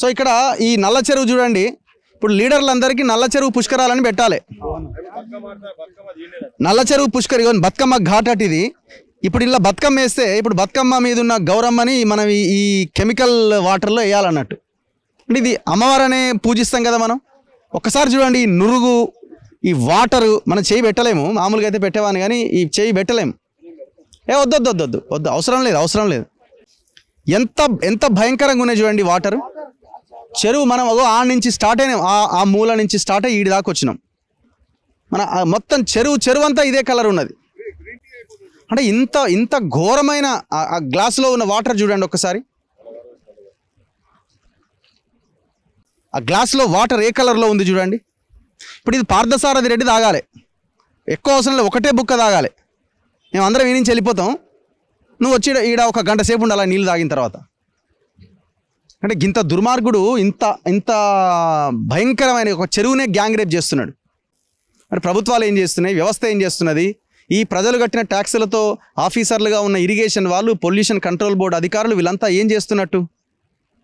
So ఇక్కడ ఈ నల్ల చెరువు చూడండి, ఇప్పుడు లీడర్లందరికీ నల్ల చెరువు పుష్కరాలని పెట్టాలి. నల్ల చెరువు పుష్కరి బతుకమ్మ ఘాట్ అటు ఇది. ఇప్పుడు ఇలా బతుకమ్మ వేస్తే ఇప్పుడు బతుకమ్మ మీద ఉన్న గౌరమ్మని మనం ఈ కెమికల్ వాటర్లో వేయాలన్నట్టు. అంటే ఇది అమ్మవారనే పూజిస్తాం కదా మనం. ఒక్కసారి చూడండి, ఈ నురుగు, ఈ వాటరు మనం చేయి పెట్టలేము. మామూలుగా అయితే పెట్టేవాని, కానీ ఈ చేయి పెట్టలేము. వద్దు, అవసరం లేదు. ఎంత భయంకరంగా ఉన్నాయి చూడండి వాటరు. చెరువు మనం ఆ నుంచి స్టార్ట్ అయినాం, ఆ మూల నుంచి స్టార్ట్ అయ్యి ఈడి దాకా వచ్చినాం. మన మొత్తం చెరువు అంతా ఇదే కలర్ ఉన్నది. అంటే ఇంత ఘోరమైన ఆ గ్లాసులో ఉన్న వాటర్ చూడండి ఒక్కసారి. ఆ గ్లాసులో వాటర్ ఏ కలర్లో ఉంది చూడండి. ఇప్పుడు ఇది పార్థసారథి రెడ్డి తాగాలి, ఎక్కువ అవసరం లేదు, ఒకటే బుక్క తాగాలి. మేము అందరం ఈ నుంచి వెళ్ళిపోతాం, నువ్వు వచ్చి ఈడ ఒక గంట సేపు ఉండాలి నీళ్ళు తాగిన తర్వాత. అంటే ఇంత దుర్మార్గుడు, ఇంత భయంకరమైన ఒక చెరువునే గ్యాంగ్ రేప్ చేస్తున్నాడు. మరి ప్రభుత్వాలు ఏం చేస్తున్నాయి, వ్యవస్థ ఏం చేస్తున్నది? ఈ ప్రజలు కట్టిన ట్యాక్సులతో ఆఫీసర్లుగా ఉన్న ఇరిగేషన్ వాళ్ళు, పొల్యూషన్ కంట్రోల్ బోర్డు అధికారులు వీళ్ళంతా ఏం చేస్తున్నట్టు?